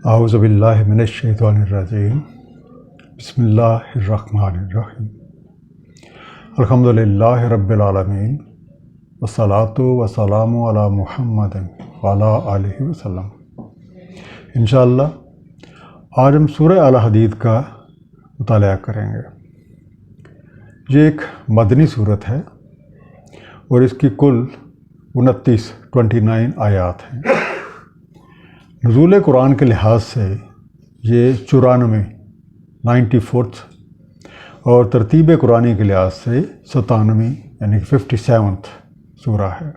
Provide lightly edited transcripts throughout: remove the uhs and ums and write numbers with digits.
اعوذ باللہ من الشیطان الرجیم بسم اللہ الرحمن الرحیم الحمد للہ رب العالمین والصلاة والسلام علی محمد وعلی آلہ وسلم۔ انشاءاللہ آج ہم سورہ الحدید کا مطالعہ کریں گے۔ یہ ایک مدنی صورت ہے اور اس کی کل 29 آیات ہیں۔ نزول قرآن کے لحاظ سے یہ 94 اور ترتیب قرآنی کے لحاظ سے 97 یعنی 57 سورہ ہے۔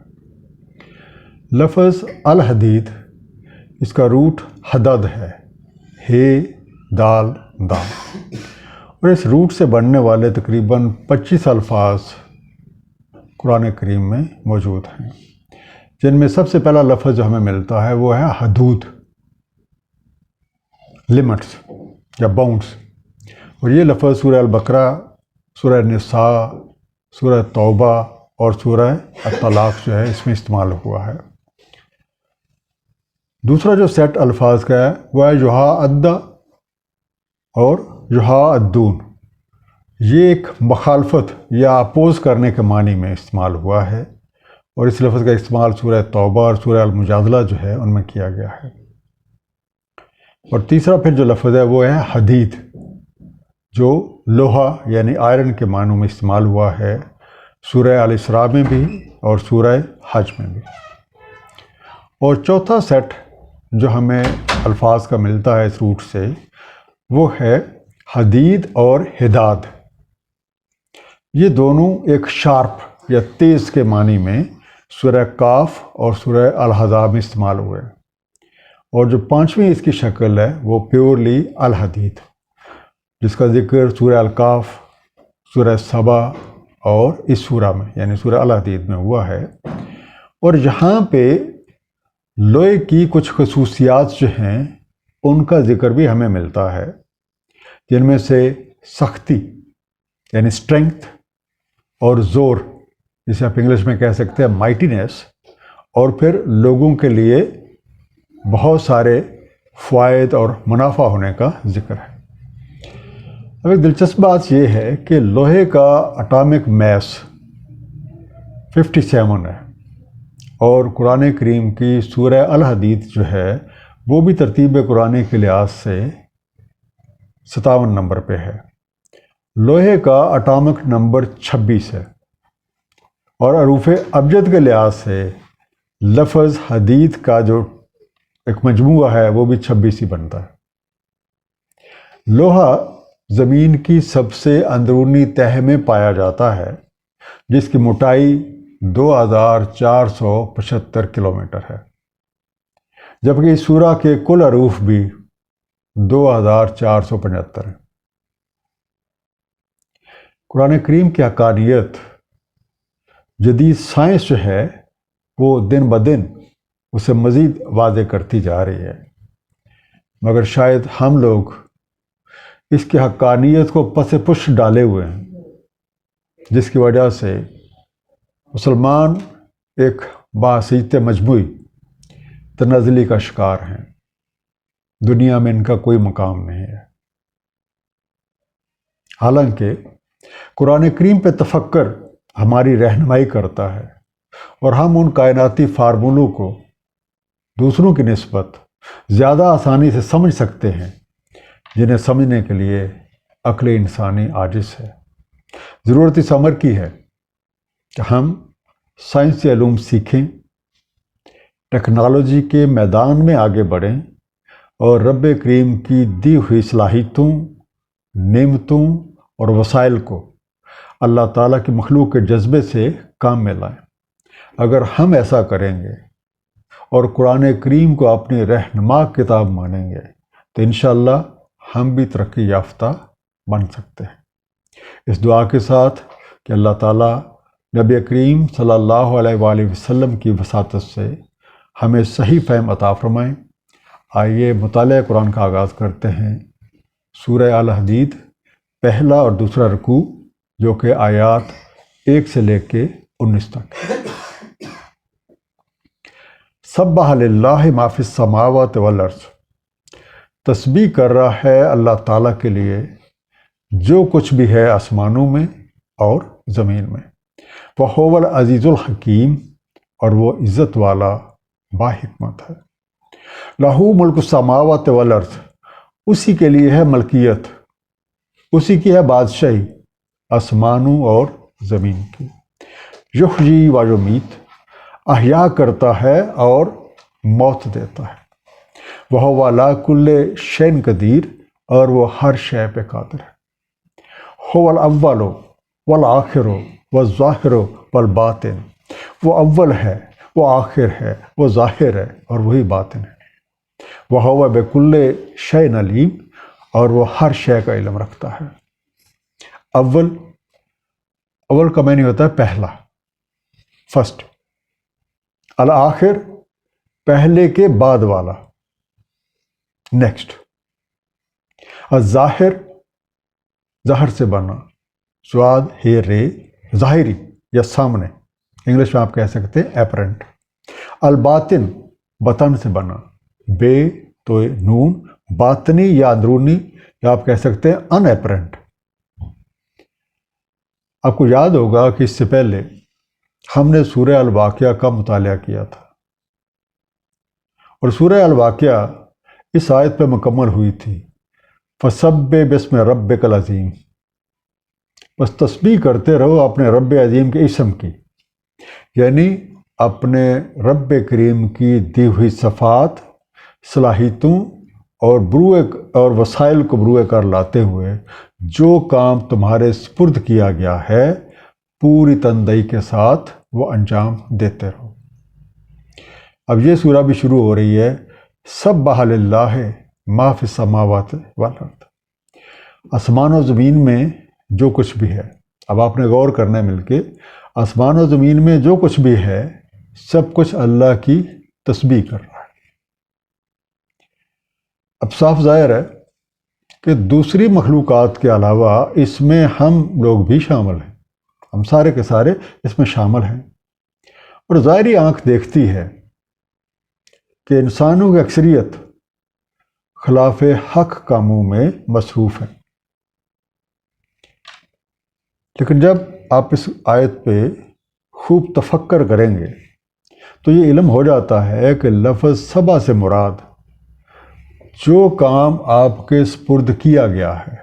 لفظ الحدید اس کا روٹ حدد ہے، ہے دال دال، اور اس روٹ سے بننے والے تقریباً 25 الفاظ قرآن کریم میں موجود ہیں، جن میں سب سے پہلا لفظ جو ہمیں ملتا ہے وہ ہے حدود، لمٹس یا باؤنڈس، اور یہ لفظ سورہ البقرہ، سورہ نساء، سورہ توبہ اور سورہ الطلاق جو ہے اس میں استعمال ہوا ہے۔ دوسرا جو سیٹ الفاظ کا ہے وہ ہے یحا عدہ اور یحا عدون۔ یہ ایک مخالفت یا اپوز کرنے کے معنی میں استعمال ہوا ہے، اور اس لفظ کا استعمال سورہ توبہ اور سورہ المجادلہ جو ہے ان میں کیا گیا ہے۔ اور تیسرا پھر جو لفظ ہے وہ ہے حدید، جو لوہا یعنی آئرن کے معنوں میں استعمال ہوا ہے سورہ الاسراء میں بھی اور سورہ حج میں بھی۔ اور چوتھا سیٹ جو ہمیں الفاظ کا ملتا ہے اس روٹ سے وہ ہے حدید اور حداد۔ یہ دونوں ایک شارپ یا تیز کے معنی میں سورہ کاف اور سورہ الاحزاب میں استعمال ہوئے، اور جو پانچویں اس کی شکل ہے وہ پیورلی الحدید، جس کا ذکر سورہ الکاف، سورہ سبا اور اس سورہ میں یعنی سورہ الحدید میں ہوا ہے۔ اور یہاں پہ لوہے کی کچھ خصوصیات جو ہیں ان کا ذکر بھی ہمیں ملتا ہے، جن میں سے سختی یعنی اسٹرینگتھ اور زور، جسے آپ انگلش میں کہہ سکتے ہیں مائٹینس، اور پھر لوگوں کے لیے بہت سارے فوائد اور منافع ہونے کا ذکر ہے۔ اب ایک دلچسپ بات یہ ہے کہ لوہے کا اٹامک میس 57 ہے، اور قرآن کریم کی سورہ الحدید جو ہے وہ بھی ترتیب قرآنی کے لحاظ سے 57 نمبر پہ ہے۔ لوہے کا اٹامک نمبر 26 ہے، اور حروف ابجد کے لحاظ سے لفظ حدید کا جو ایک مجموعہ ہے وہ بھی 26 ہی بنتا ہے۔ لوہا زمین کی سب سے اندرونی تہہ میں پایا جاتا ہے، جس کی موٹائی 2475 کلومیٹر ہے، جبکہ اس سورہ کے کل حروف بھی 2475 ہیں۔ قرآن کریم کی حقانیت جدید سائنس جو ہے وہ دن بدن اسے مزید واضح کرتی جا رہی ہے، مگر شاید ہم لوگ اس کی حقانیت کو پس پش ڈالے ہوئے ہیں، جس کی وجہ سے مسلمان ایک باحثیت مجموعی تنزلی کا شکار ہیں۔ دنیا میں ان کا کوئی مقام نہیں ہے۔ حالانکہ قرآن کریم پہ تفکر ہماری رہنمائی کرتا ہے، اور ہم ان کائناتی فارمولوں کو دوسروں کی نسبت زیادہ آسانی سے سمجھ سکتے ہیں، جنہیں سمجھنے کے لیے عقل انسانی عاجز ہے۔ ضرورت اس امر کی ہے کہ ہم سائنسی علوم سیکھیں، ٹیکنالوجی کے میدان میں آگے بڑھیں، اور رب کریم کی دی ہوئی صلاحیتوں، نعمتوں اور وسائل کو اللہ تعالیٰ کی مخلوق کے جذبے سے کام میں لائیں۔ اگر ہم ایسا کریں گے اور قرآن کریم کو اپنی رہنما کتاب مانیں گے تو انشاءاللہ ہم بھی ترقی یافتہ بن سکتے ہیں۔ اس دعا کے ساتھ کہ اللہ تعالیٰ نبی کریم صلی اللہ علیہ وآلہ وسلم کی وساطت سے ہمیں صحیح فہم عطا فرمائیں۔ آئیے مطالعہ قرآن کا آغاز کرتے ہیں۔ سورہ الحدید پہلا اور دوسرا رکوع، جو کہ آیات 1 سے لے کے 19 تک۔ سبح للہ ما فی السماوات والارض تسبیح کر رہا ہے اللہ تعالیٰ کے لیے جو کچھ بھی ہے آسمانوں میں اور زمین میں۔ وَهُوَ الْعَزِيزُ الْحَكِيمُ، اور وہ عزت والا باحکمت ہے۔ لَهُ مُلْكُ السَّمَاوَاتِ وَالْأَرْضِ، اسی کے لیے ہے ملکیت، اسی کی ہے بادشاہی آسمانوں اور زمین کی۔ یحیی و یمیت، احیا کرتا ہے اور موت دیتا ہے۔ وَهُوَ عَلَىٰ كُلِّ شَيْءٍ قدیر، اور وہ ہر شے پہ قادر ہے۔ هُوَ الْأَوَّلُ وَالْآخِرُ وَالظَّاهِرُ وَالْبَاطِنُ، وہ اول ہے، وہ آخر ہے، وہ ظاہر ہے اور وہی باطن ہے۔ وَهُوَ بِكُلِّ شَيْءٍ عَلِيمٌ، اور وہ ہر شے کا علم رکھتا ہے۔ اول کا معنی ہوتا ہے پہلا، فرسٹ۔ الآخر، پہلے کے بعد والا، نیکسٹ۔ الظاہر، ظاہر سے بنا، سواد ہے رے، ظاہری یا سامنے، انگلش میں آپ کہہ سکتے ہیں اپرنٹ۔ الباطن، بطن سے بنا، بے تو نون، باطنی یا اندرونی، یا آپ کہہ سکتے ہیں ان اپرنٹ۔ آپ کو یاد ہوگا کہ اس سے پہلے ہم نے سورہ الواقعہ کا مطالعہ کیا تھا، اور سورہ الواقعہ اس آیت پہ مکمل ہوئی تھی، فَسَبِّحْ بِاسْمِ رَبِّكَ الْعَظِيمِ، بس تسبیح کرتے رہو اپنے رب عظیم کے اسم کی، یعنی اپنے رب کریم کی دی ہوئی صفات، صلاحیتوں اور بروئے اور وسائل کو بروئے کر لاتے ہوئے جو کام تمہارے سپرد کیا گیا ہے پوری تندہی کے ساتھ وہ انجام دیتے رہو۔ اب یہ سورہ بھی شروع ہو رہی ہے، سبح للہ ما فی السماوات والارض، آسمان و زمین میں جو کچھ بھی ہے۔ اب آپ نے غور کرنا ہے مل کے، آسمان و زمین میں جو کچھ بھی ہے سب کچھ اللہ کی تسبیح کر رہا ہے۔ اب صاف ظاہر ہے کہ دوسری مخلوقات کے علاوہ اس میں ہم لوگ بھی شامل ہیں، ہم سارے کے سارے اس میں شامل ہیں، اور ظاہری آنکھ دیکھتی ہے کہ انسانوں کی اکثریت خلاف حق کاموں میں مصروف ہے۔ لیکن جب آپ اس آیت پہ خوب تفکر کریں گے تو یہ علم ہو جاتا ہے کہ لفظ سبا سے مراد جو کام آپ کے سپرد کیا گیا ہے،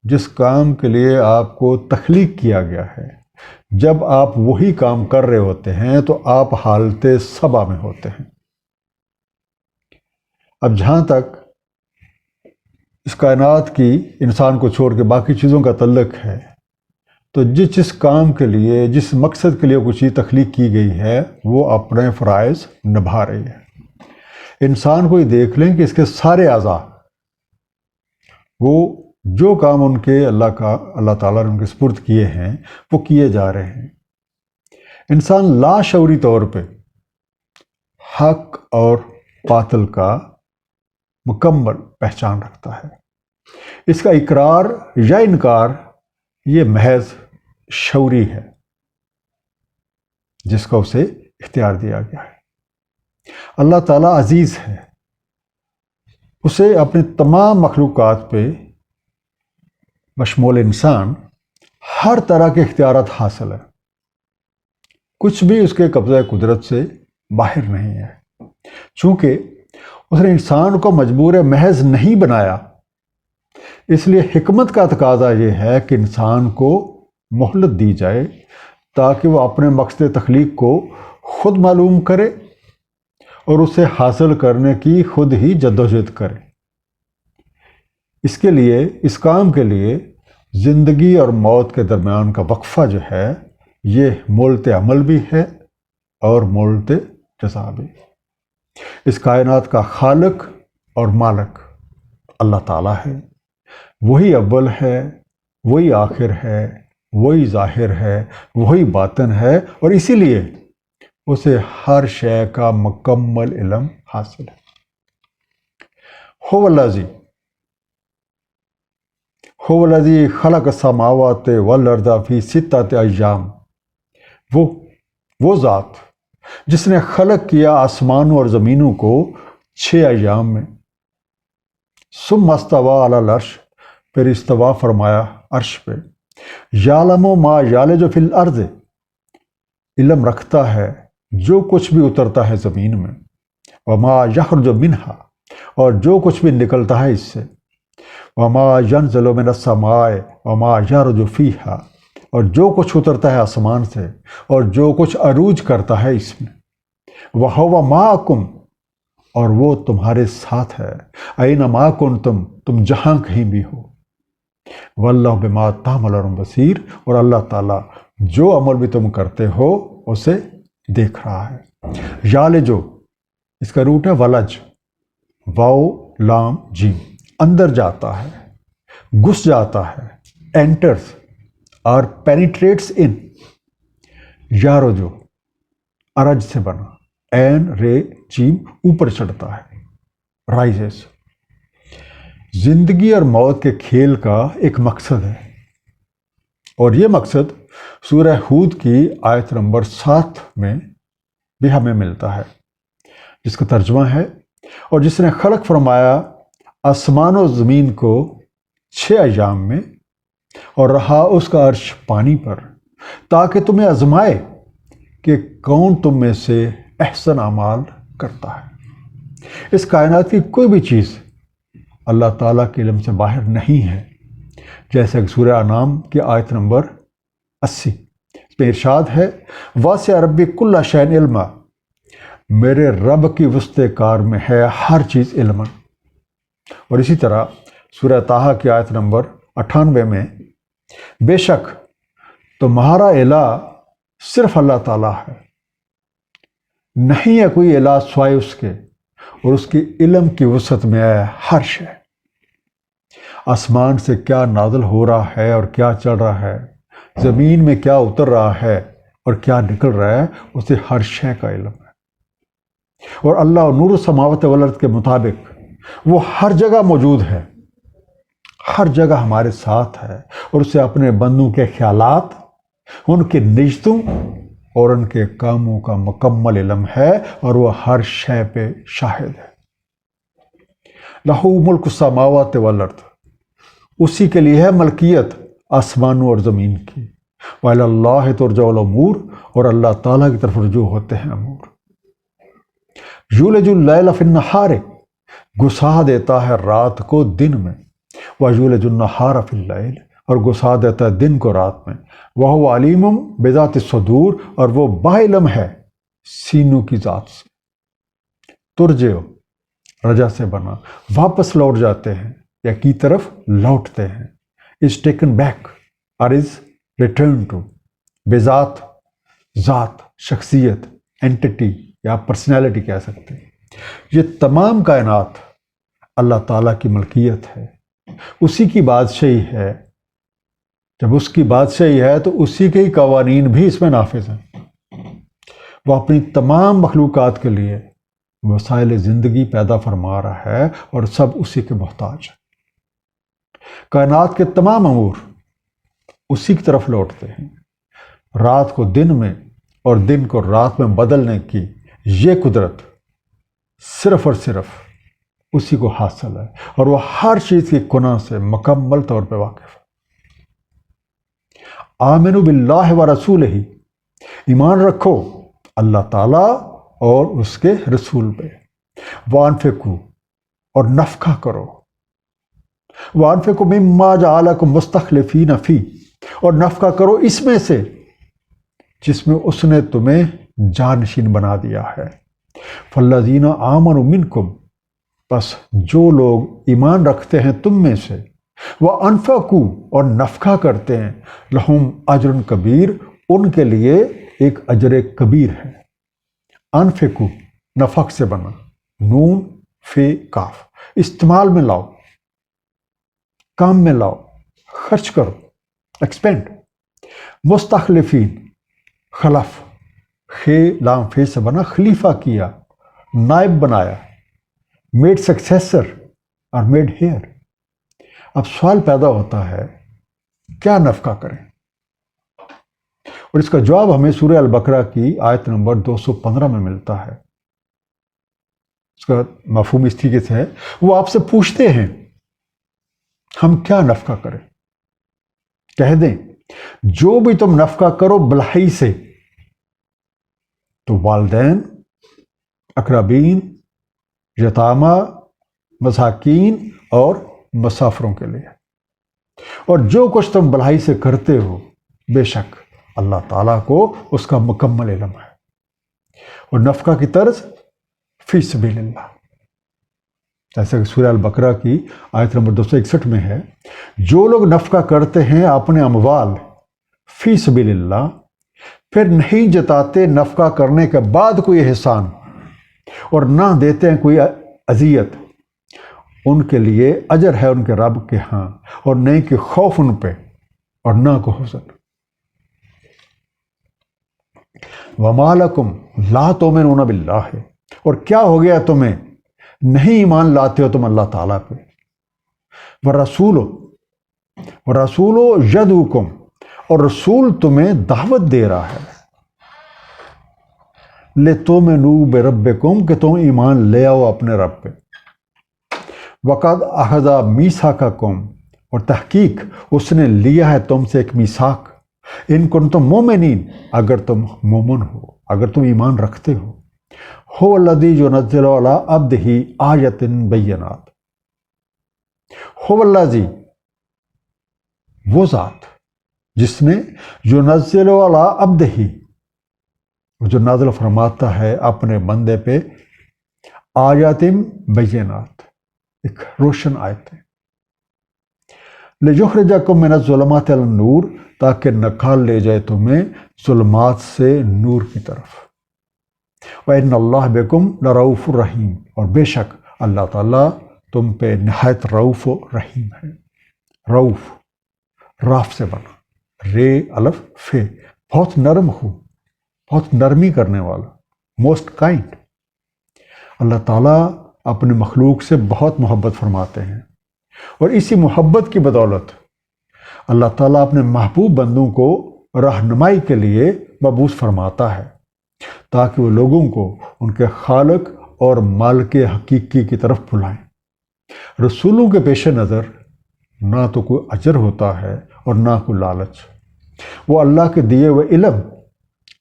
جس کام کے لیے آپ کو تخلیق کیا گیا ہے، جب آپ وہی کام کر رہے ہوتے ہیں تو آپ حالت سبا میں ہوتے ہیں۔ اب جہاں تک اس کائنات کی انسان کو چھوڑ کے باقی چیزوں کا تعلق ہے، تو جس کام کے لیے، جس مقصد کے لیے کوئی چیز تخلیق کی گئی ہے وہ اپنے فرائض نبھا رہی ہے۔ انسان کو یہ دیکھ لیں کہ اس کے سارے اعضاء، وہ جو کام ان کے اللہ تعالیٰ نے ان کے سپرد کیے ہیں وہ کیے جا رہے ہیں۔ انسان لاشعوری طور پہ حق اور باطل کا مکمل پہچان رکھتا ہے۔ اس کا اقرار یا انکار یہ محض شعوری ہے جس کا اسے اختیار دیا گیا ہے۔ اللہ تعالیٰ عزیز ہے، اسے اپنی تمام مخلوقات پہ بشمول انسان ہر طرح کے اختیارات حاصل ہیں، کچھ بھی اس کے قبضہ قدرت سے باہر نہیں ہے۔ چونکہ اس نے انسان کو مجبور محض نہیں بنایا، اس لیے حکمت کا تقاضا یہ ہے کہ انسان کو مہلت دی جائے تاکہ وہ اپنے مقصد تخلیق کو خود معلوم کرے اور اسے حاصل کرنے کی خود ہی جدوجہد کرے۔ اس کے لیے، اس کام کے لیے زندگی اور موت کے درمیان کا وقفہ جو ہے یہ مولت عمل بھی ہے اور مولت جزا بھی۔ اس کائنات کا خالق اور مالک اللہ تعالیٰ ہے، وہی اول ہے، وہی آخر ہے، وہی ظاہر ہے، وہی باطن ہے، اور اسی لیے اسے ہر شے کا مکمل علم حاصل ہے۔ هو الذی خلق السماوات والارض فی ستۃ ایام، وہ ذات جس نے خلق کیا آسمانوں اور زمینوں کو 6 ایام میں۔ ثم استوى علی العرش، پھر استوا فرمایا عرش پہ. یعلم ما یالج فی الارض، علم رکھتا ہے جو کچھ بھی اترتا ہے زمین میں. وما یخرج منہا، اور جو کچھ بھی نکلتا ہے اس سے. وما ینزل من السماء وما یعرج فیہا، اور جو کچھ اترتا ہے آسمان سے اور جو کچھ عروج کرتا ہے اس میں. وَهُوَ مَعَكُمْ، اور وہ تمہارے ساتھ ہے. اَيْنَمَا كُنْتُمْ، تم جہاں کہیں بھی ہو. وَاللَّهُ بِمَا تَعْمَلُونَ بَصِيرٌ، اور اللہ تعالیٰ جو عمل بھی تم کرتے ہو اسے دیکھ رہا ہے. یالجو، اس کا روٹ ہے ولج، واو لام جیم. اندر جاتا ہے، گھس جاتا ہے، انٹرز اور پینیٹریٹس ان. یارجو ارج سے بنا، این رے جیم اوپر چڑھتا ہے، رائزز. زندگی اور موت کے کھیل کا ایک مقصد ہے، اور یہ مقصد سورہ ہود کی آیت نمبر 7 میں بھی ہمیں ملتا ہے، جس کا ترجمہ ہے: اور جس نے خلق فرمایا آسمان و زمین کو 6 ایام میں، اور رہا اس کا عرش پانی پر، تاکہ تمہیں آزمائے کہ کون تم میں سے احسن اعمال کرتا ہے. اس کائنات کی کوئی بھی چیز اللہ تعالیٰ کے علم سے باہر نہیں ہے. جیسا کہ سورہ انعام کی آیت نمبر 80 اس میں ارشاد ہے: واسع ربی کل شیء علما، میرے رب کی وسط کار میں ہے ہر چیز علم. اور اسی طرح سورہ طٰہٰ کی آیت نمبر 98 میں: بے شک تمہارا الہ صرف اللہ تعالیٰ ہے، نہیں ہے کوئی الہ سوائے اس کے، اور اس کی علم کی وسعت میں ہے ہر شے. آسمان سے کیا نازل ہو رہا ہے اور کیا چل رہا ہے، زمین میں کیا اتر رہا ہے اور کیا نکل رہا ہے، اسے ہر شے کا علم ہے. اور اللہ نور السماوات والارض کے مطابق وہ ہر جگہ موجود ہے، ہر جگہ ہمارے ساتھ ہے، اور اسے اپنے بندوں کے خیالات، ان کے نجتوں اور ان کے کاموں کا مکمل علم ہے، اور وہ ہر شے پہ شاہد ہے. لَهُ مُلْكُ السَّمَاوَاتِ وَالْأَرْضِ، اسی کے لیے ہے ملکیت آسمانوں اور زمین کی. وَإِلَى اللَّهِ تُرْجَعُ الْأُمُورُ، اور اللہ تعالیٰ کی طرف رجوع ہوتے ہیں امور. یولج اللیل فی النہار، گھسا دیتا ہے رات کو دن میں. وَیولج النہار فی اللیل، اور گھسا دیتا ہے دن کو رات میں. وَهُوَ عَلِیمٌ بِذَاتِ الصُّدُورِ، اور وہ باعلم ہے سینوں کی ذات سے. ترجعو رجا سے بنا، واپس لوٹ جاتے ہیں یا کی طرف لوٹتے ہیں. از ٹیکن بیک اور از ریٹرن ٹو. بذات ذات، شخصیت، اینٹیٹی یا پرسنالٹی کہہ سکتے ہیں. یہ تمام کائنات اللہ تعالیٰ کی ملکیت ہے، اسی کی بادشاہی ہے. جب اس کی بادشاہی ہے تو اسی کے ہی قوانین بھی اس میں نافذ ہیں. وہ اپنی تمام مخلوقات کے لیے وسائل زندگی پیدا فرما رہا ہے، اور سب اسی کے محتاج ہیں. کائنات کے تمام امور اسی کی طرف لوٹتے ہیں. رات کو دن میں اور دن کو رات میں بدلنے کی یہ قدرت صرف اور صرف اسی کو حاصل ہے، اور وہ ہر چیز کی کنہ سے مکمل طور پہ واقف ہے. آمنوا باللہ ورسولہ، ایمان رکھو اللہ تعالیٰ اور اس کے رسول پہ. وانفقوا، اور نفقہ کرو. وانفقوا مما جعلکم مستخلفین فی، اور نفقہ کرو اس میں سے جس میں اس نے تمہیں جانشین بنا دیا ہے. فالذین آمنوا منکم، بس جو لوگ ایمان رکھتے ہیں تم میں سے، وانفقوا، اور نفقہ کرتے ہیں، لہم اجر کبیر، ان کے لیے ایک اجر کبیر ہے. انفقوا نفق سے بنا، نون فے کاف، استعمال میں لاؤ، کام میں لاؤ، خرچ کرو، ایکسپینڈ. مستخلفین خلف، خے لام فے سے بنا، خلیفہ کیا، نائب بنایا، میڈ سکسیسر اور میڈ ہیئر. اب سوال پیدا ہوتا ہے کیا نفقہ کریں، اور اس کا جواب ہمیں سورہ البقرہ کی آیت نمبر 215 میں ملتا ہے. اس کا مفہوم اس طریقے سے ہے، وہ آپ سے پوچھتے ہیں ہم کیا نفقہ کریں؟ کہہ دیں جو بھی تم نفقہ کرو بھلائی سے، تو والدین، اقربین، یتامہ، مساکین اور مسافروں کے لیے، اور جو کچھ تم بھلائی سے کرتے ہو بے شک اللہ تعالیٰ کو اس کا مکمل علم ہے۔ اور نفقہ کی طرز فی سبیل اللہ، جیسا کہ سورہ البقرہ کی آیت نمبر 261 میں ہے، جو لوگ نفقہ کرتے ہیں اپنے اموال فی سبیل اللہ، پھر نہیں جتاتے نفقہ کرنے کے بعد کوئی احسان اور نہ دیتے ہیں کوئی اذیت، ان کے لیے اجر ہے ان کے رب کے ہاں، اور نہیں کہ خوف ان پہ اور نہ کو حزن۔ وَمَا لَكُمْ لَا تُؤْمِنُونَ بِاللَّهِ، اور کیا ہو گیا تمہیں نہیں ایمان لاتے ہو تم اللہ تعالیٰ پہ، وَرَسُولُ يَدْعُوكُمْ، اور رسول تمہیں دعوت دے رہا ہے لِتُؤْمِنُوا بِرَبِّكُمْ، کہ تم ایمان لے آؤ اپنے رب پہ، وَقَدْ أَخَذَ مِيثَاقَكُمْ، اور تحقیق اس نے لیا ہے تم سے ایک میثاق، ان کنتم مومنین، اگر تم مومن ہو، اگر تم ایمان رکھتے ہو، هو الذی ينزل علی عبدہ آیات بینات، هو الذی، وہ ذات جس نے ينزل علی عبدہ، جو نازل فرماتا ہے اپنے بندے پہ آیات بینات، ایک روشن آیت ہے، لِيُخْرِجَكُم مِّنَ الظُّلُمَاتِ إِلَى النُّورِ، تاکہ نکال لے جائے تمہیں ظلمات سے نور کی طرف، وَإِنَّ اللَّهَ بِكُمْ لَرَؤُوفٌ رَحِيمٌ، اور بے شک اللہ تعالیٰ تم پہ نہایت رؤوف و رحیم ہے۔ رؤوف راف سے بنا، رے الف فے، بہت نرم ہو، بہت نرمی کرنے والا، موسٹ کائنڈ۔ اللہ تعالیٰ اپنے مخلوق سے بہت محبت فرماتے ہیں، اور اسی محبت کی بدولت اللہ تعالیٰ اپنے محبوب بندوں کو رہنمائی کے لیے مبعوث فرماتا ہے، تاکہ وہ لوگوں کو ان کے خالق اور مالک حقیقی کی طرف بلائیں۔ رسولوں کے پیش نظر نہ تو کوئی اجر ہوتا ہے اور نہ کوئی لالچ، وہ اللہ کے دیے ہوئے علم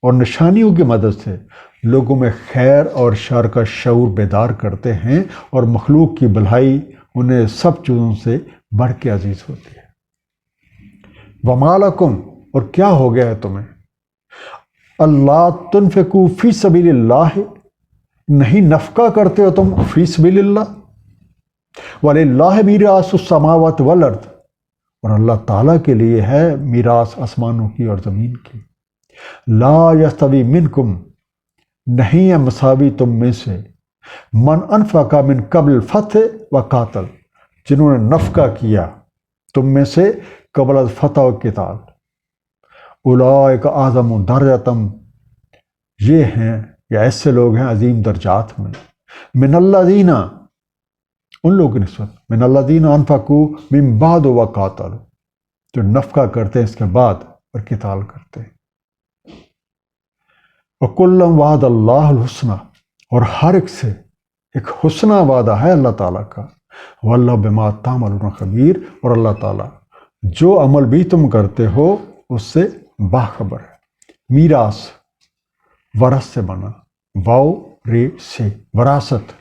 اور نشانیوں کی مدد سے لوگوں میں خیر اور شر کا شعور بیدار کرتے ہیں، اور مخلوق کی بھلائی انہیں سب چیزوں سے بڑھ کے عزیز ہوتی ہے۔ وَمَا لَكُمْ، اور کیا ہو گیا ہے تمہیں، اللہ تنفقوا فی سبیل اللہ، نہیں نفقہ کرتے ہو تم فی سبیل اللہ، وَلِلَّهِ مِيرَاثُ السَّمَاوَاتِ وَالْأَرْضِ، اور اللہ تعالیٰ کے لیے ہے میراث آسمانوں کی اور زمین کی۔ لا یستوی منکم، نہیں ہے مساوی تم میں سے، من انفق من قبل الفتح وقاتل، جنہوں نے نفقہ کیا تم میں سے قبل الفتح و قتال، اولئک اعظم درجۃ، یہ ہیں یا ایسے لوگ ہیں عظیم درجات میں، من الذین، ان لوگوں کی نسبت، من الذین انفقوا من بعد وقاتلوا، جو نفقہ کرتے ہیں اس کے بعد اور قتال کرتے ہیں۔ وَكُلًّا وَعَدَ اللَّهُ الْحُسْنَى، اور ہر ایک سے ایک حسنہ وعدہ ہے اللہ تعالیٰ کا، وَاللَّهُ بِمَا تَعْمَلُونَ خَبِيرٌ، اور اللہ تعالیٰ جو عمل بھی تم کرتے ہو اس سے باخبر ہے۔ میراث ورث سے بنا، واو رے سے، وراثت،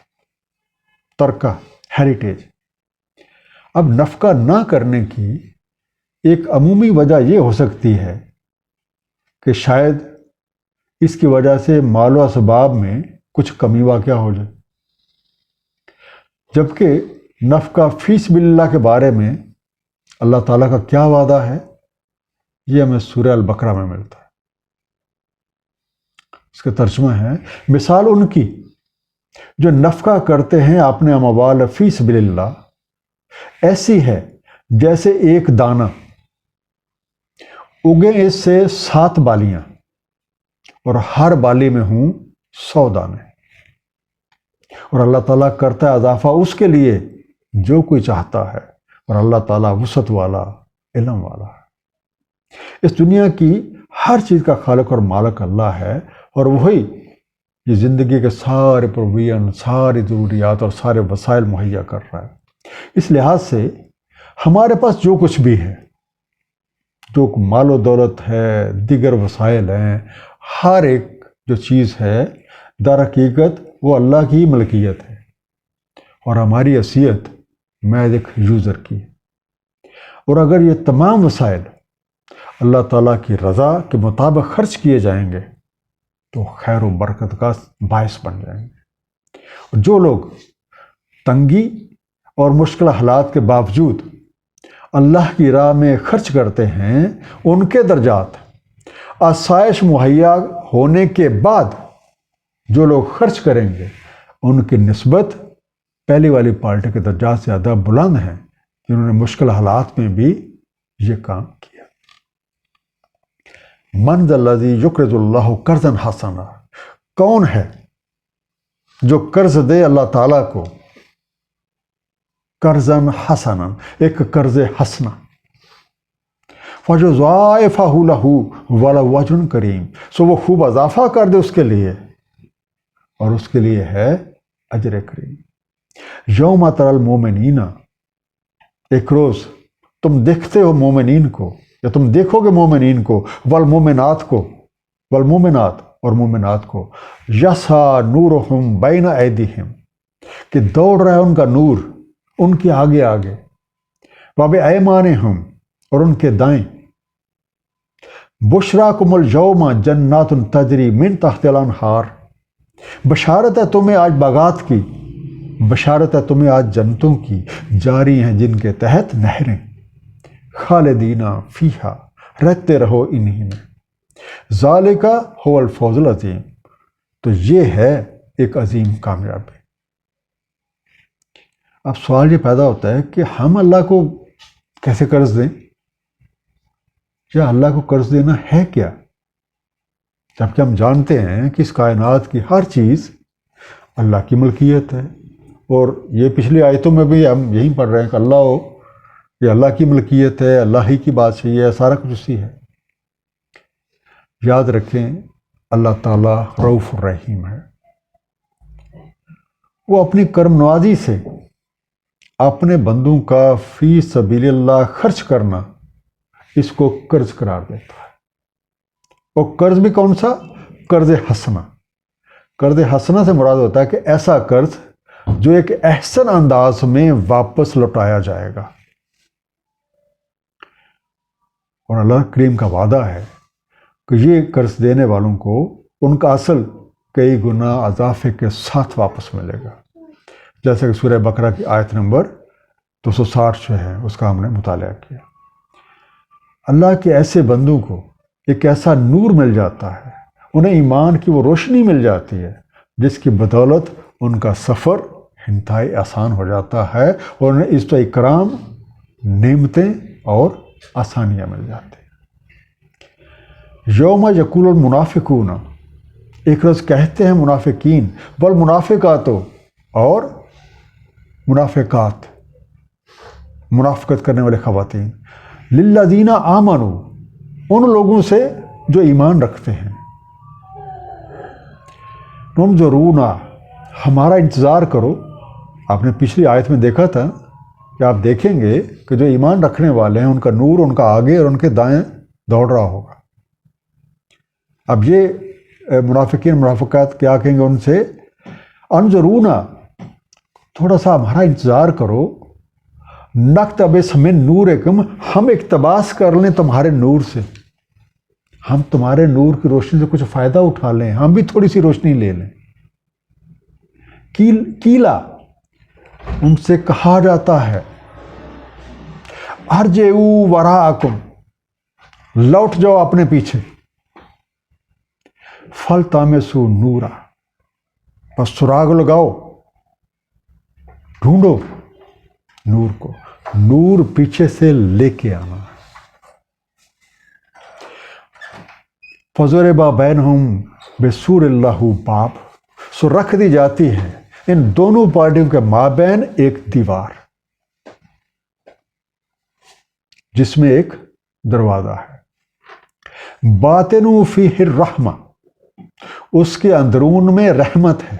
ترکہ، ہیریٹیج۔ اب نفقہ نہ کرنے کی ایک عمومی وجہ یہ ہو سکتی ہے کہ شاید اس کی وجہ سے مال و اسباب میں کچھ کمی واقع ہو جائے، جبکہ نفقہ فی سبیل اللہ کے بارے میں اللہ تعالیٰ کا کیا وعدہ ہے یہ ہمیں سورہ البقرہ میں ملتا ہے۔ اس کا ترجمہ ہے، مثال ان کی جو نفقہ کرتے ہیں اپنے اموال فی سبیل اللہ، ایسی ہے جیسے ایک دانہ اگے اس سے 7 بالیاں، اور ہر بالی میں ہوں 100 دانے، اور اللہ تعالیٰ کرتا ہے اضافہ اس کے لیے جو کوئی چاہتا ہے، اور اللہ تعالیٰ وسعت والا، علم والا ہے۔ اس دنیا کی ہر چیز کا خالق اور مالک اللہ ہے، اور وہی یہ زندگی کے سارے پروویژن، ساری ضروریات اور سارے وسائل مہیا کر رہا ہے۔ اس لحاظ سے ہمارے پاس جو کچھ بھی ہے، جو مال و دولت ہے، دیگر وسائل ہیں، ہر ایک جو چیز ہے در حقیقت وہ اللہ کی ملکیت ہے، اور ہماری حیثیت محض ایک یوزر کی ہے۔ اور اگر یہ تمام وسائل اللہ تعالیٰ کی رضا کے مطابق خرچ کیے جائیں گے تو خیر و برکت کا باعث بن جائیں گے۔ اور جو لوگ تنگی اور مشکل حالات کے باوجود اللہ کی راہ میں خرچ کرتے ہیں، ان کے درجات آسائش مہیا ہونے کے بعد جو لوگ خرچ کریں گے ان کی نسبت پہلی والی پارٹی کے درجات سے زیادہ بلند ہیں، جنہوں نے مشکل حالات میں بھی یہ کام کیا۔ من ذا الذی یقرض اللہ قرضا حسنا، کون ہے جو قرض دے اللہ تعالیٰ کو قرضا حسنا، ایک قرض حسنا، فَيُضَاعِفَهُ لَهُ وَلَهُ أَجْرٌ کریم، سو وہ خوب اضافہ کر دے اس کے لیے، اور اس کے لیے ہے اجر کریم۔ یوم تری المؤمنین، ایک روز تم دیکھتے ہو مومنین کو، یا تم دیکھو گے مومنین کو، والمومنات کو، والمومنات اور مومنات کو، یسعی نورہم بین ایدیہم، کہ دوڑ رہا ہے ان کا نور ان کے آگے آگے، وبایمانہم اور ان کے دائیں، بشراکم الیوم جنات تجری من تحت الانہار، بشارت ہے تمہیں آج باغات کی، بشارت ہے تمہیں آج جنتوں کی، جاری ہیں جن کے تحت نہریں، خالدین فیہا، رہتے رہو انہی میں، ذالک هو الفوز العظیم، تو یہ ہے ایک عظیم کامیابی۔ اب سوال یہ پیدا ہوتا ہے کہ ہم اللہ کو کیسے قرض دیں، یا اللہ کو قرض دینا ہے کیا، جبکہ ہم جانتے ہیں کہ اس کائنات کی ہر چیز اللہ کی ملکیت ہے، اور یہ پچھلی آیتوں میں بھی ہم یہی پڑھ رہے ہیں کہ یہ اللہ کی ملکیت ہے، اللہ ہی کی بادشاہی ہے، سارا کچھ اسی ہے۔ یاد رکھیں اللہ تعالیٰ رؤوف الرحیم ہے، وہ اپنی کرم نوازی سے اپنے بندوں کا فی سبیل اللہ خرچ کرنا، اس کو قرض قرار دیتا ہے۔ اور قرض بھی کون سا؟ قرض حسنہ۔ قرض حسنہ سے مراد ہوتا ہے کہ ایسا قرض جو ایک احسن انداز میں واپس لوٹایا جائے گا، اور اللہ کریم کا وعدہ ہے کہ یہ قرض دینے والوں کو ان کا اصل کئی گنا اضافے کے ساتھ واپس ملے گا، جیسے کہ سورہ بقرہ کی آیت نمبر 260 جو ہے اس کا ہم نے مطالعہ کیا۔ اللہ کے ایسے بندوں کو ایک ایسا نور مل جاتا ہے، انہیں ایمان کی وہ روشنی مل جاتی ہے جس کی بدولت ان کا سفر انتہائی آسان ہو جاتا ہے، اور انہیں عزت و اکرام، نعمتیں اور آسانیاں مل جاتی ہیں۔ یوم یقول المنافقون، ایک روز کہتے ہیں منافقین، والمنافقات اور منافقات، منافقت کرنے والے خواتین، للذین آمنوا، ان لوگوں سے جو ایمان رکھتے ہیں، انظرونا، ہمارا انتظار کرو۔ آپ نے پچھلی آیت میں دیکھا تھا کہ آپ دیکھیں گے کہ جو ایمان رکھنے والے ہیں ان کا نور ان کا آگے اور ان کے دائیں دوڑ رہا ہوگا۔ اب یہ منافقین منافقات کیا کہیں گے ان سے؟ انظرونا، تھوڑا سا ہمارا انتظار کرو، نقتبس من نورکم، ہم اقتباس کر لیں تمہارے نور سے، ہم تمہارے نور کی روشنی سے کچھ فائدہ اٹھا لیں، ہم بھی تھوڑی سی روشنی لے لیں۔ کیلا، ان سے کہا جاتا ہے، ارجعوا وراءکم، لوٹ جاؤ اپنے پیچھے، فالتمسوا نورا، بس سراغ لگاؤ، ڈھونڈو نور کو، نور پیچھے سے لے کے آنا۔ فضرب بینہم بسور لہ باب، سو رکھ دی جاتی ہے ان دونوں پارٹیوں کے مابین ایک دیوار جس میں ایک دروازہ ہے، باطن فیہ الرحمہ، اس کے اندرون میں رحمت ہے،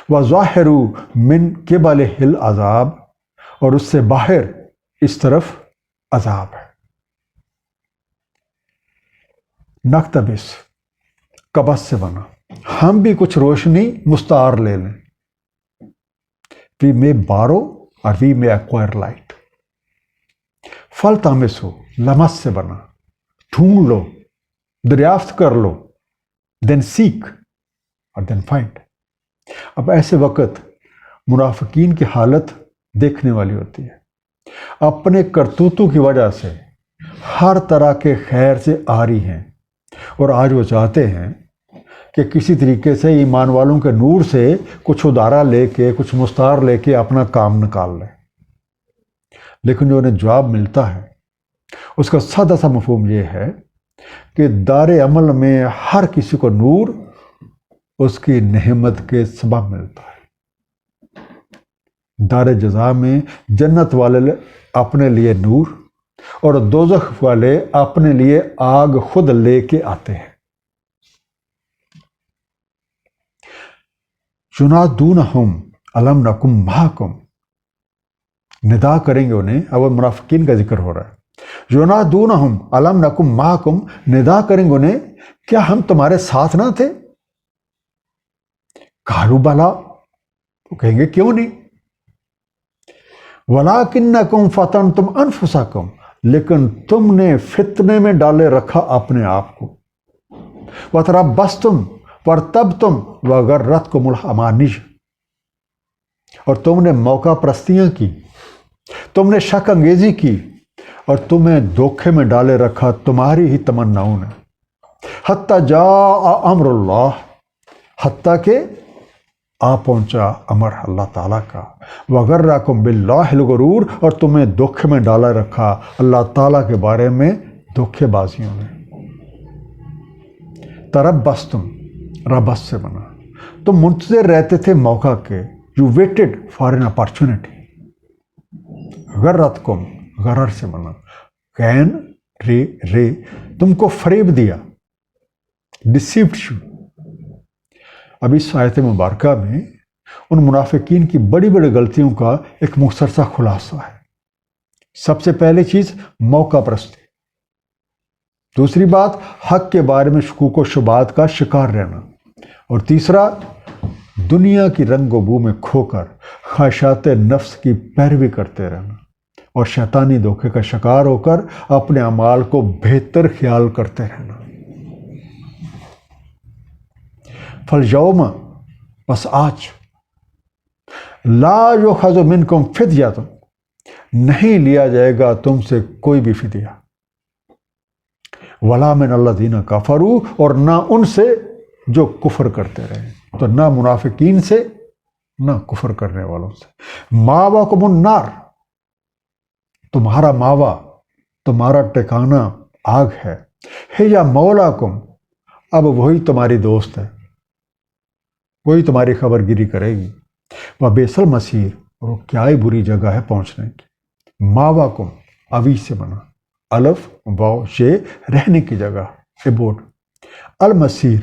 وَظَاهِرُ مِن قِبَلِهِ الْعَذَابِ، اور اس سے باہر اس طرف عذاب ہے۔ نقتبس، قبس سے بنا، ہم بھی کچھ روشنی مستعار لے لیں۔ We may borrow or we may acquire light۔ فَلْتَمِسُوا، لمس سے بنا، ڈھونڈ لو، دریافت کر لو، then seek اور then find۔ اب ایسے وقت منافقین کی حالت دیکھنے والی ہوتی ہے۔ اپنے کرتوتوں کی وجہ سے ہر طرح کے خیر سے عاری ہیں، اور آج وہ چاہتے ہیں کہ کسی طریقے سے ایمان والوں کے نور سے کچھ ادارہ لے کے، کچھ مستعار لے کے اپنا کام نکال لیں۔ لیکن جو انہیں جواب ملتا ہے اس کا سادہ سا مفہوم یہ ہے کہ دار عمل میں ہر کسی کو نور اس کی نعمت کے سبب ملتا ہے۔ دار جزا میں جنت والے اپنے لیے نور اور دوزخ والے اپنے لیے آگ خود لے کے آتے ہیں۔ يُنَادُونَهُمْ أَلَمْ نَكُنْ مَعَكُمْ، ندا کریں گے انہیں، اب منافقین کا ذکر ہو رہا ہے۔ يُنَادُونَهُمْ أَلَمْ نَكُنْ مَعَكُمْ، ندا کریں گے انہیں، کیا ہم تمہارے ساتھ نہ تھے؟ قَالُوا بَلَىٰ، وہ کہیں گے کیوں نہیں؟ وَلَٰكِنَّكُمْ فَتَنْتُمْ أَنفُسَكُمْ، لیکن تم نے فتنے میں ڈالے رکھا اپنے آپ کو۔ وَتَرَبَّصْتُمْ وَارْتَبْتُمْ وَغَرَّتْكُمُ الْأَمَانِيُّ، اور تم نے موقع پرستیاں کی، تم نے شک انگیزی کی، اور تمہیں دھوکے میں ڈالے رکھا تمہاری ہی تمناؤں نے۔ حتیٰ جاء امر اللہ، حتیٰ کہ آ پہنچا امر اللہ تعالیٰ کا۔ وَغَرَّكُمْ بِاللَّهِ الْغُرُورُ، اور تمہیں دھوکے میں ڈالا رکھا اللہ تعالیٰ کے بارے میں دھوکے بازیوں نے۔ تربستم، ربس سے بنا، تم منتظر رہتے تھے موقع کے، you waited for an opportunity. غرتکم، غرر سے بنا، غین رے، تم کو فریب دیا، ڈسیوڈ یو۔ اب اس آیت مبارکہ میں ان منافقین کی بڑی بڑی غلطیوں کا ایک مختصر سا خلاصہ ہے۔ سب سے پہلی چیز موقع پرستی، دوسری بات حق کے بارے میں شکوک و شبہات کا شکار رہنا، اور تیسرا دنیا کی رنگ و بو میں کھو کر خواہشات نفس کی پیروی کرتے رہنا، اور شیطانی دھوکے کا شکار ہو کر اپنے اعمال کو بہتر خیال کرتے رہنا۔ فَالْيَوْمَ، بس آج، لَا يُؤْخَذُ مِنْكُمْ فِدْيَةٌ، نہیں لیا جائے گا تم سے کوئی بھی فدیہ، وَلَا مِنَ الَّذِينَ كَفَرُوا، اور نہ ان سے جو کفر کرتے رہے، تو نہ منافقین سے نہ کفر کرنے والوں سے۔ مَأْوَاكُمُ النَّارُ، تمہارا ماوا، تمہارا ٹھکانہ آگ ہے۔ ہِیَ مَوْلَاكُمْ، اب وہی تمہاری دوست ہے، وہی تمہاری خبر گیری کرے گی۔ وَبِئْسَ الْمَصِيرُ، اور وہ کیا ہی بری جگہ ہے پہنچنے کی۔ مَأْوَاكُمْ، اوی سے بنا، الف واو یہ رہنے کی جگہ، ایبوڈ، المصیر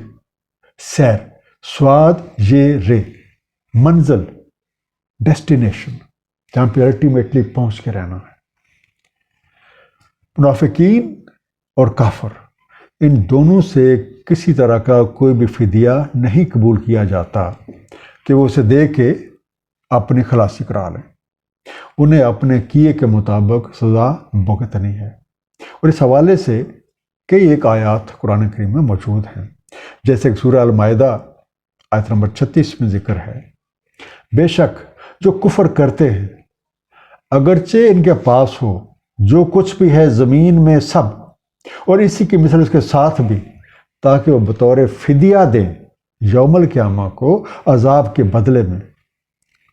سیر، سواد یہ رے، منزل ڈیسٹینیشن، جہاں پہ الٹیمیٹلی پہنچ کے رہنا ہے۔ منافقین اور کافر، ان دونوں سے کسی طرح کا کوئی بھی فدیہ نہیں قبول کیا جاتا کہ وہ اسے دے کے اپنی خلاصی کرا لیں۔ انہیں اپنے کیے کے مطابق سزا بھگتنی ہے، اور اس حوالے سے کئی ایک آیات قرآن کریم میں موجود ہیں، جیسے کہ سورہ المائدہ آیت نمبر 36 میں ذکر ہے، بے شک جو کفر کرتے ہیں اگرچہ ان کے پاس ہو جو کچھ بھی ہے زمین میں سب، اور اسی کی مثل اس کے ساتھ بھی، تاکہ وہ بطور فدیہ دیں یوم القیامہ کو عذاب کے بدلے میں،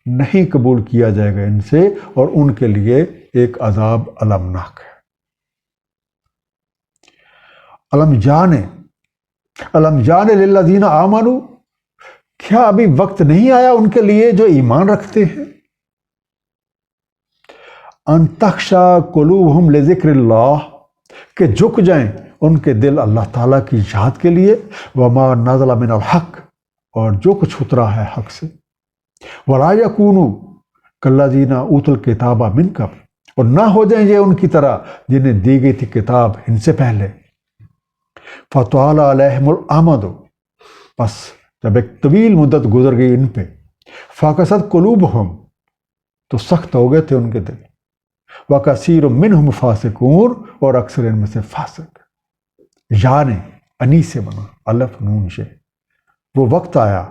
نہیں قبول کیا جائے گا ان سے، اور ان کے لیے ایک عذاب المناک ہے۔ الم جانے للذین آمنوا، کیا ابھی وقت نہیں آیا ان کے لیے جو ایمان رکھتے ہیں، ان تخشع قلوبہم لذکر اللہ، کہ جھک جائیں ان کے دل اللہ تعالیٰ کی یاد کے لیے، وما نزل من الحق، اور جو کچھ اترا ہے حق سے، ولا یکونوا کالذین اوتوا الکتاب من قبل، اور نہ ہو جائیں یہ ان کی طرح جنہیں دی گئی تھی کتاب ان سے پہلے، فطال علیہم الامد، بس جب ایک طویل مدت گزر گئی ان پہ، فقست قلوبہم، تو سخت ہو گئے تھے ان کے دل، وکثیر منہم فاسقون، اور اکثر ان میں سے فاسق، یعنی انی سے بنا الف نون سے، وہ وقت آیا،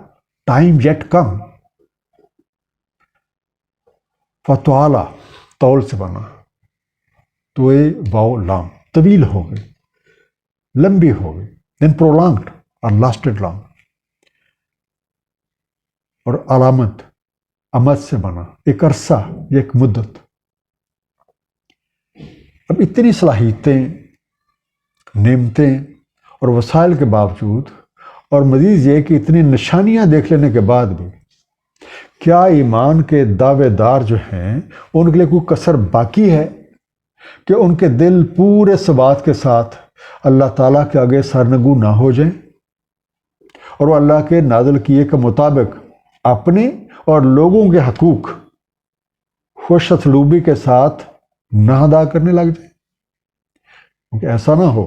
ٹائم یٹ کم، فتوالا طول سے بنا، تو واو لام، طویل ہو گئی، لمبی ہو گئی، دین پرولانگڈ اور لاسٹڈ لانگ، اور علامت امد سے بنا، ایک عرصہ، ایک مدت۔ اب اتنی صلاحیتیں، نعمتیں اور وسائل کے باوجود، اور مزید یہ کہ اتنی نشانیاں دیکھ لینے کے بعد بھی، کیا ایمان کے دعوے دار جو ہیں ان کے لیے کوئی کسر باقی ہے کہ ان کے دل پورے ثبات کے ساتھ اللہ تعالیٰ کے آگے سرنگو نہ ہو جائیں، اور وہ اللہ کے نازل کیے کے مطابق اپنے اور لوگوں کے حقوق خوش اسلوبی کے ساتھ نہ ادا کرنے لگ جائیں؟ کیونکہ ایسا نہ ہو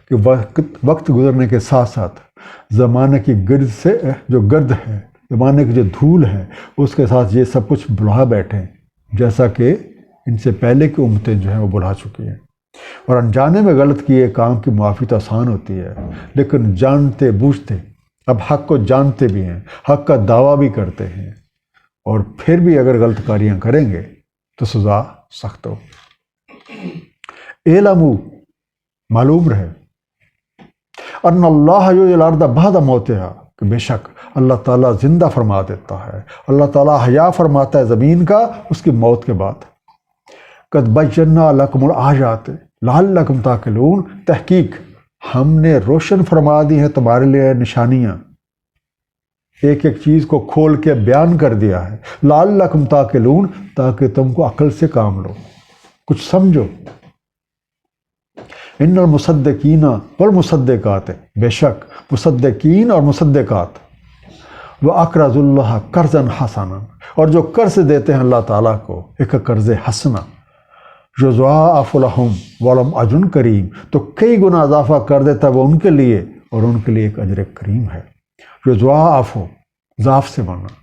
کہ وقت گزرنے کے ساتھ ساتھ زمانے کی گرد سے جو گرد ہے، زمانے کی جو دھول ہے، اس کے ساتھ یہ سب کچھ بڑھا بیٹھیں، جیسا کہ ان سے پہلے کی امتیں جو ہیں وہ بڑھا چکی ہیں۔ اور انجانے میں غلط کیے کام کی معافی تو آسان ہوتی ہے، لیکن جانتے بوجھتے، اب حق کو جانتے بھی ہیں، حق کا دعویٰ بھی کرتے ہیں، اور پھر بھی اگر غلط کاریاں کریں گے تو سزا سخت ہو۔ اعلموا، معلوم رہے، ان اللہ یحیی الارض بعد موتہا، کہ بے شک اللہ تعالیٰ زندہ فرما دیتا ہے، اللہ تعالیٰ حیا فرماتا ہے زمین کا اس کی موت کے بعد۔ قد بینا لکم الآیات لعلکم تعقلون، تحقیق ہم نے روشن فرما دی ہیں تمہارے لیے نشانیاں، ایک ایک چیز کو کھول کے بیان کر دیا ہے، لعلکم تعقلون، تاکہ تم کو عقل سے کام لو، کچھ سمجھو۔ ان المصدقین والمصدقات، بے شک مصدقین اور مصدقات، وَأَقْرَضُوا اللَّهَ قَرْضًا حَسَنًا، اور جو قرض دیتے ہیں اللہ تعالیٰ کو ایک قرض حسنہ، یضاعف لہم وَلَهُمْ أَجْرٌ کریم، تو کئی گنا اضافہ کر دیتا ہے وہ ان کے لیے، اور ان کے لیے ایک اجر کریم ہے۔ یضاعف، ضعف سے بنا،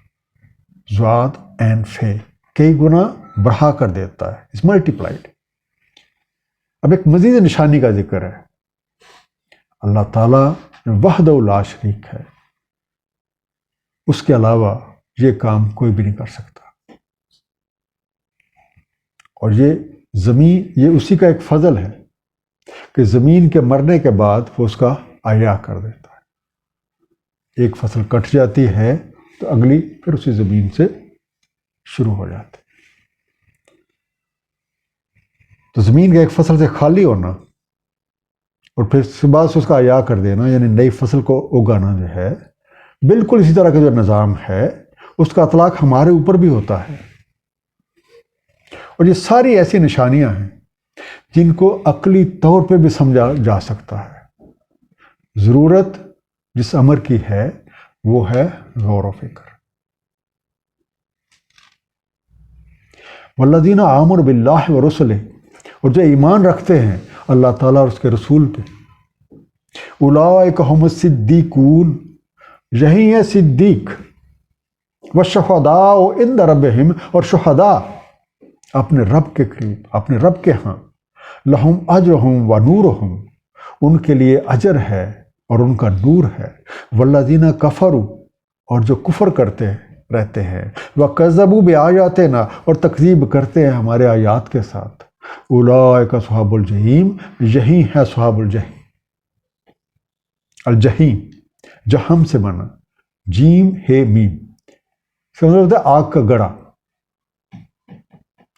ضاد این فے، کئی گنا بڑھا کر دیتا ہے، اس ملٹیپلائڈ۔ اب ایک مزید نشانی کا ذکر ہے، اللہ تعالیٰ وحدہ لا شریک ہے، اس کے علاوہ یہ کام کوئی بھی نہیں کر سکتا، اور یہ زمین، یہ اسی کا ایک فضل ہے کہ زمین کے مرنے کے بعد وہ اس کا احیا کر دیتا ہے، ایک فصل کٹ جاتی ہے تو اگلی پھر اسی زمین سے شروع ہو جاتی ہے۔ تو زمین کا ایک فصل سے خالی ہونا اور پھر اس کے بعد سے اس کا احیا کر دینا، یعنی نئی فصل کو اگانا جو ہے، بالکل اسی طرح کا جو نظام ہے اس کا اطلاق ہمارے اوپر بھی ہوتا ہے۔ اور یہ ساری ایسی نشانیاں ہیں جن کو عقلی طور پہ بھی سمجھا جا سکتا ہے۔ ضرورت جس امر کی ہے وہ ہے غور و فکر۔ والذین آمنوا باللہ ورسلہ، اور جو ایمان رکھتے ہیں اللہ تعالیٰ اور اس کے رسول پہ، اولئک ھم الصدیقون، یہی ہے صدیق، والشہداء عند ربہم، اور شہداء اپنے رب کے قریب، اپنے رب کے ہاں، لہم اجرہم ونورہم، ان کے لیے اجر ہے اور ان کا نور ہے، والذین کفروا، اور جو کفر کرتے رہتے ہیں، وکذبوا بآیاتنا، اور تکذیب کرتے ہیں ہمارے آیات کے ساتھ، اولئک اصحاب الجحیم، یہی ہے اصحاب الجحیم۔ الجحیم جہم سے بنا، جیم ہے میم، اس کا مطلب ہوتا ہے آگ کا گڑھا۔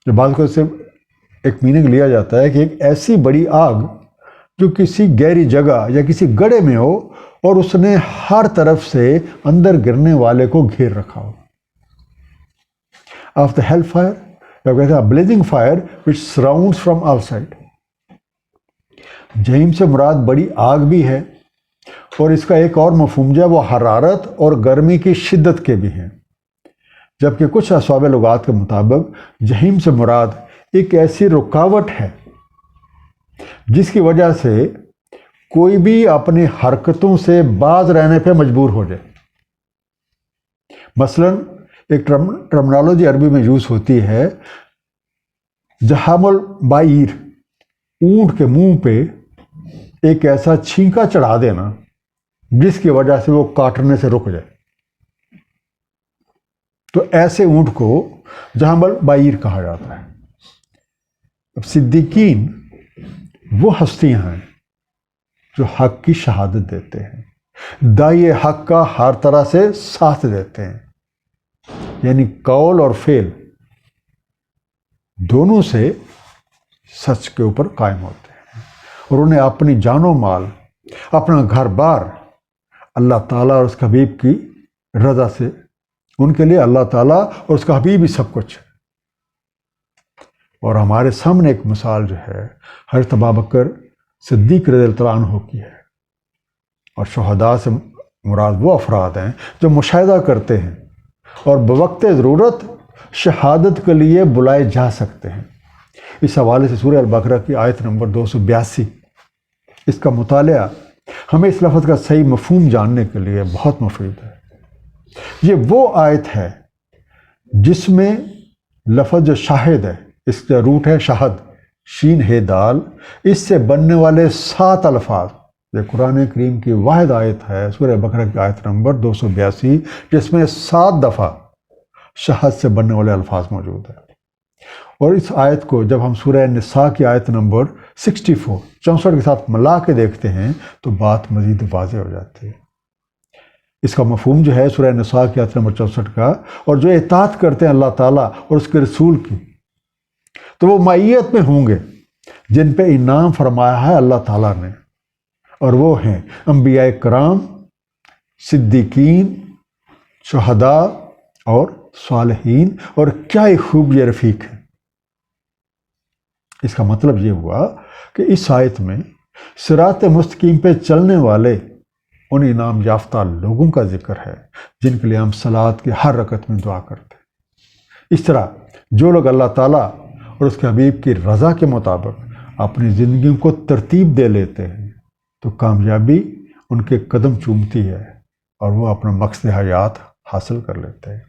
جو بعض کو اس سے ایک میننگ لیا جاتا ہے کہ ایک ایسی بڑی آگ جو کسی گہری جگہ یا کسی گڑھے میں ہو اور اس نے ہر طرف سے اندر گرنے والے کو گھیر رکھا ہو۔ آف دا ہیل فائر، یا کہتے ہیں blazing fire which surrounds from all side. جہیم سے مراد بڑی آگ بھی ہے، اور اس کا ایک اور مفہوم جو ہے وہ حرارت اور گرمی کی شدت کے بھی ہیں، جبکہ کچھ اصحاب لغات کے مطابق جہیم سے مراد ایک ایسی رکاوٹ ہے جس کی وجہ سے کوئی بھی اپنی حرکتوں سے باز رہنے پہ مجبور ہو جائے۔ مثلا ایک ٹرمنالوجی عربی میں یوز ہوتی ہے، جہام البعیر، اونٹ کے منہ پہ ایک ایسا چھینکا چڑھا دینا جس کی وجہ سے وہ کاٹنے سے رک جائے، تو ایسے اونٹ کو جہام البعیر کہا جاتا ہے۔ اب صدیقین وہ ہستیاں ہیں جو حق کی شہادت دیتے ہیں، داعی حق کا ہر طرح سے ساتھ دیتے ہیں، یعنی قول اور فعل دونوں سے سچ کے اوپر قائم ہوتے ہیں، اور انہیں اپنی جان و مال، اپنا گھر بار اللہ تعالیٰ اور اس کے حبیب کی رضا سے، ان کے لیے اللہ تعالیٰ اور اس کا حبیب ہی سب کچھ ہے۔ اور ہمارے سامنے ایک مثال جو ہے حضرت ابوبکر صدیق رضی اللہ عنہ کی ہے، اور شہداء سے مراد وہ افراد ہیں جو مشاہدہ کرتے ہیں اور بوقت ضرورت شہادت کے لیے بلائے جا سکتے ہیں۔ اس حوالے سے سورہ البقرہ کی آیت نمبر 282، اس کا مطالعہ ہمیں اس لفظ کا صحیح مفہوم جاننے کے لیے بہت مفید ہے۔ یہ وہ آیت ہے جس میں لفظ جو شاہد ہے، اس کا روٹ ہے شہد، شین ہے دال، اس سے بننے والے 7 الفاظ، یہ قرآن کریم کی واحد آیت ہے، سورہ بقرہ کی آیت نمبر 282، جس میں 7 دفعہ شہد سے بننے والے الفاظ موجود ہیں۔ اور اس آیت کو جب ہم سورہ نساء کی آیت نمبر 64 کے ساتھ ملا کے دیکھتے ہیں تو بات مزید واضح ہو جاتی ہے۔ اس کا مفہوم جو ہے سورہ نساء کی آیت نمبر 64 کا، اور جو اطاعت کرتے ہیں اللہ تعالیٰ اور اس کے رسول کی، تو وہ معیت میں ہوں گے جن پہ انعام فرمایا ہے اللہ تعالیٰ نے، اور وہ ہیں انبیاء کرام، صدیقین، شہداء اور صالحین، اور کیا ہی خوب یہ رفیق ہے۔ اس کا مطلب یہ ہوا کہ اس آیت میں صراط مستقیم پہ چلنے والے ان انعام یافتہ لوگوں کا ذکر ہے جن کے لیے ہم صلوات کی ہر رکعت میں دعا کرتے ہیں۔ اس طرح جو لوگ اللہ تعالیٰ اور اس کے حبیب کی رضا کے مطابق اپنی زندگیوں کو ترتیب دے لیتے ہیں تو کامیابی ان کے قدم چومتی ہے اور وہ اپنا مقصد حیات حاصل کر لیتے ہیں۔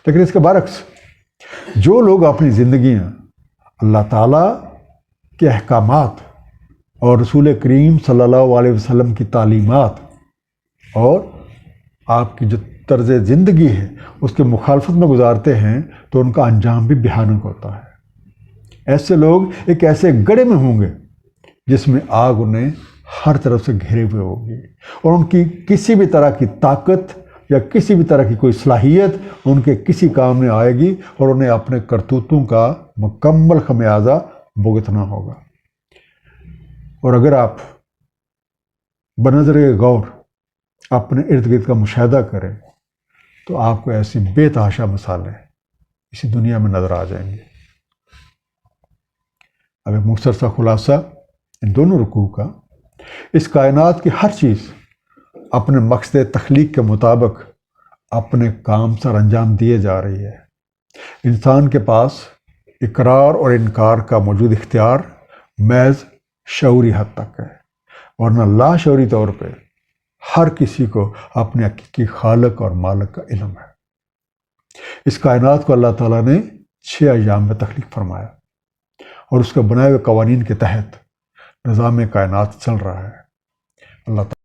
لیکن اس کے برعکس جو لوگ اپنی زندگیاں اللہ تعالیٰ کے احکامات اور رسول کریم صلی اللہ علیہ وسلم کی تعلیمات اور آپ کی جو طرز زندگی ہے اس کے مخالفت میں گزارتے ہیں تو ان کا انجام بھی بھیانک ہوتا ہے۔ ایسے لوگ ایک ایسے گڑھے میں ہوں گے جس میں آگ انہیں ہر طرف سے گھیرے ہوئے ہوگی، اور ان کی کسی بھی طرح کی طاقت یا کسی بھی طرح کی کوئی صلاحیت ان کے کسی کام میں آئے گی، اور انہیں اپنے کرتوتوں کا مکمل خمیازہ بھگتنا ہوگا۔ اور اگر آپ بنظر غور اپنے ارد گرد کا مشاہدہ کریں تو آپ کو ایسی بے تحاشا مثالیں اسی دنیا میں نظر آ جائیں گی۔ اب ایک مختصر سا خلاصہ ان دونوں رکوع کا، اس کائنات کی ہر چیز اپنے مقصد تخلیق کے مطابق اپنے کام سر انجام دیے جا رہی ہے۔ انسان کے پاس اقرار اور انکار کا موجود اختیار محض شعوری حد تک ہے، ورنہ لاشعوری طور پہ ہر کسی کو اپنے حقیقی خالق اور مالک کا علم ہے۔ اس کائنات کو اللہ تعالیٰ نے 6 ایام میں تخلیق فرمایا، اور اس کے بنائے ہوئے قوانین کے تحت نظام کائنات چل رہا ہے۔ اللہ تعالیٰ